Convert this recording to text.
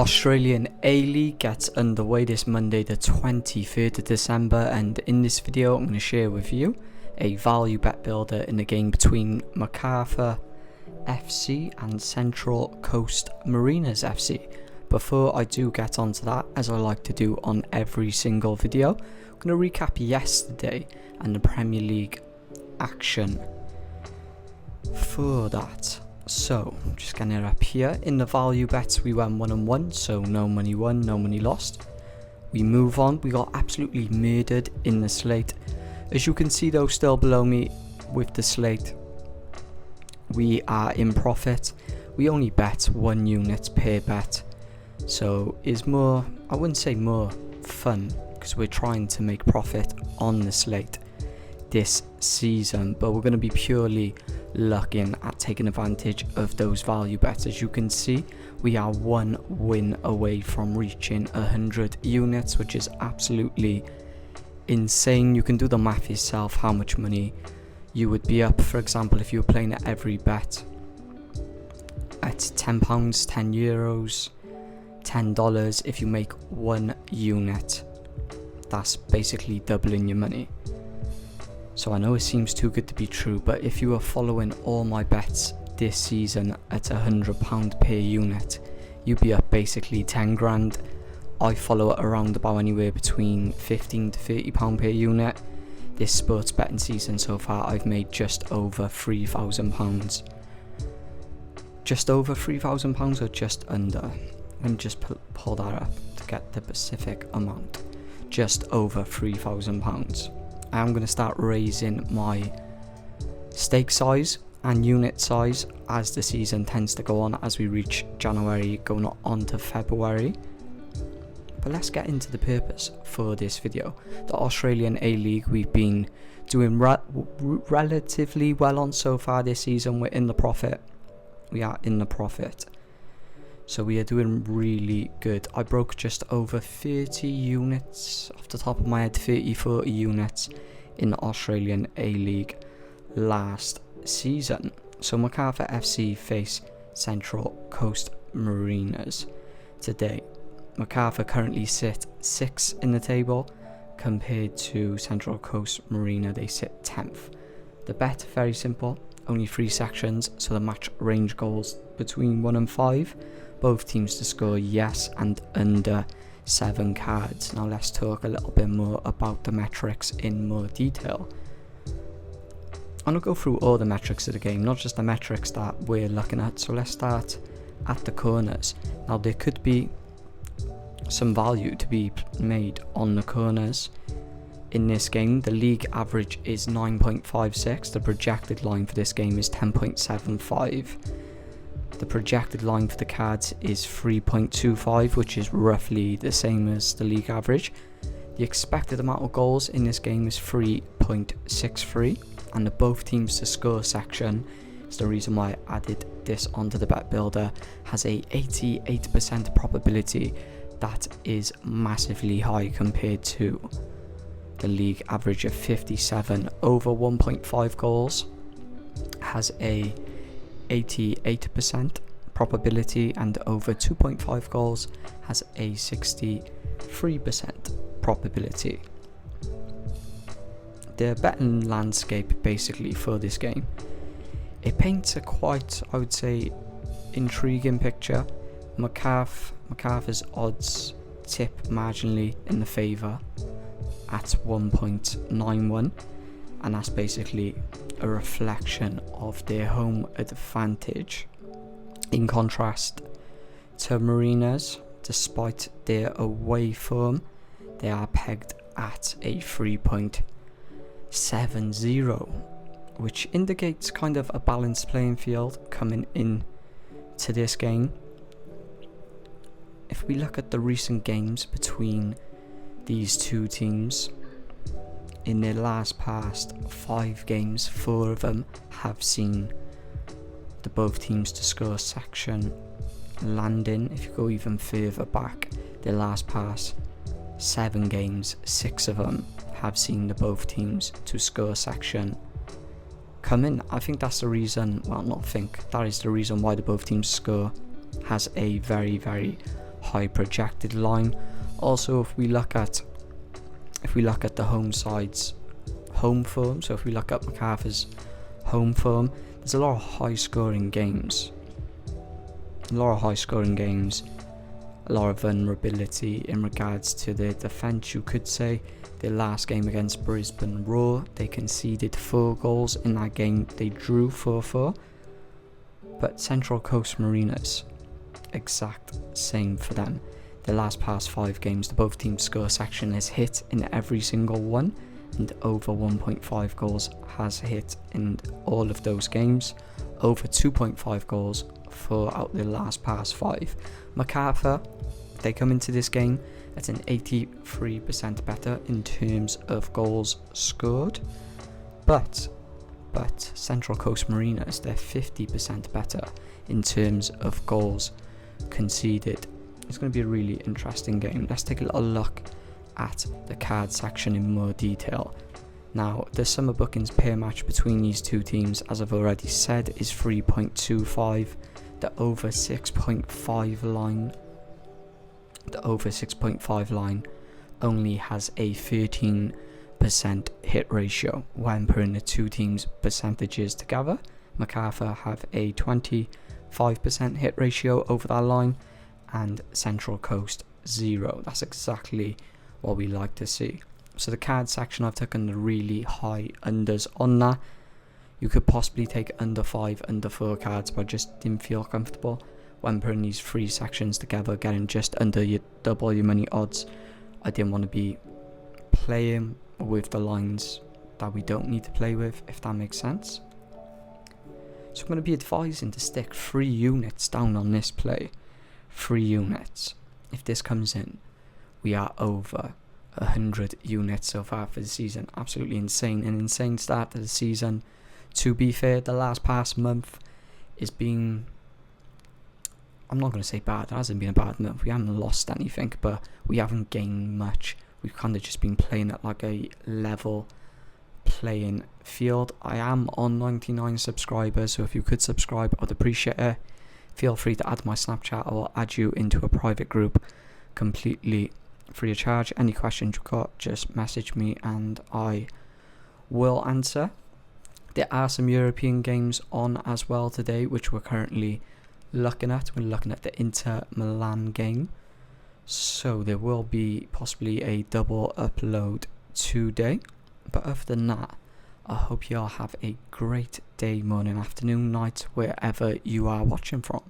Australian A-League gets underway this Monday the 23rd of December, and in this video I'm going to share with you a value bet builder in the game between Macarthur FC and Central Coast Mariners FC. Before I do get onto that, as I like to do on every single video, I'm going to recap yesterday and the Premier League action for that. So, just getting it up here. In the value bets, we went 1-1, so no money won, no money lost. We move on. We got absolutely murdered in the slate. As you can see, though, still below me with the slate, we are in profit. We only bet 1 unit per bet, so it's more, I wouldn't say more fun, because we're trying to make profit on the slate this season, but we're going to be purely looking at taking advantage of those value bets. As you can see, we are 1 win away from reaching 100 units, which is absolutely insane. You can do the math yourself, how much money you would be up. For example, if you were playing at every bet at £10, €10, $10, if you make 1 unit, that's basically doubling your money. So I know it seems too good to be true, but if you are following all my bets this season at £100 per unit, you'd be up basically 10 grand. I follow it around about anywhere between £15 to £30 per unit. This sports betting season so far, I've made just over £3,000. Just over £3,000 or just under? Let me just pull that up to get the specific amount. Just over £3,000. I am going to start raising my stake size and unit size as the season tends to go on, as we reach January going on to February. But let's get into the purpose for this video. The Australian A-League we've been doing relatively well on so far this season. We're in the profit. We are in the profit. So we are doing really good. I broke just over 30 units off the top of my head, 40 units in the Australian A-League last season. So Macarthur FC face Central Coast Mariners today. Macarthur currently sit 6th in the table compared to Central Coast Marina, they sit 10th. The bet, very simple, only 3 sections, so the match range goals between 1 and 5. Both teams to score yes and under 7 cards. Now let's talk a little bit more about the metrics in more detail. I'm going to go through all the metrics of the game, not just the metrics that we're looking at. So let's start at the corners. Now there could be some value to be made on the corners in this game. The league average is 9.56. The projected line for this game is 10.75. The projected line for the cards is 3.25, which is roughly the same as the league average. The expected amount of goals in this game is 3.63, and the both teams to score section is the reason why I added this onto the bet builder, has a 88% probability. That is massively high compared to the league average of 57. Over 1.5 goals has a 88% probability, and over 2.5 goals has a 63% probability. The betting landscape basically for this game, it paints a quite, I would say, intriguing picture. Macarthur's odds tip marginally in the favour at 1.91, and that's basically a reflection of their home advantage. In contrast to Mariners, despite their away form, they are pegged at a 3.70, which indicates kind of a balanced playing field coming in to this game. If we look at the recent games between these two teams, in their past 5 games, 4 of them have seen the both teams to score section landing. If you go even further back, their past 7 games, 6 of them have seen the both teams to score section come in. I think that's the reason, well, not think, that is the reason why the both teams score has a very, very high projected line. Also, if we look at the home side's home form, so if we look at MacArthur's home form, there's a lot of high scoring games. A lot of vulnerability in regards to their defence, you could say. Their last game against Brisbane Roar, they conceded 4 goals in that game. They drew 4-4. But Central Coast Mariners, exact same for them. The last past 5 games, the both teams score section is hit in every single one, and over 1.5 goals has hit in all of those games. Over 2.5 goals for out the last past 5. MacArthur, they come into this game at an 83% better in terms of goals scored, but Central Coast Mariners, they're 50% better in terms of goals conceded. It's going to be a really interesting game. Let's take a little look at the card section in more detail. Now, the summer bookings per match between these two teams, as I've already said, is 3.25. The over 6.5 line only has a 13% hit ratio when putting the two teams' percentages together. MacArthur have a 25% hit ratio over that line, and Central Coast 0. That's exactly what we like to see. So the card section, I've taken the really high unders on that. You could possibly take under 5, under 4 cards, but I just didn't feel comfortable when putting these 3 sections together, getting just under your double your money odds. I didn't want to be playing with the lines that we don't need to play with, if that makes sense. So I'm going to be advising to stick 3 units down on this play. 3 units. If this comes in, we are over 100 units so far for the season. Absolutely insane. An insane start to the season. To be fair, the last past month is being, I'm not going to say bad, it hasn't been a bad month. We haven't lost anything, but we haven't gained much. We've kind of just been playing at like a level playing field. I am on 99 subscribers, so if you could subscribe, I'd appreciate it. Feel free to add my Snapchat. I will add you into a private group completely free of charge. Any questions you've got, just message me and I will answer. There are some European games on as well today, which we're currently looking at. We're looking at the Inter Milan game, so there will be possibly a double upload today. But other than that, I hope you all have a great day, morning, afternoon, night, wherever you are watching from.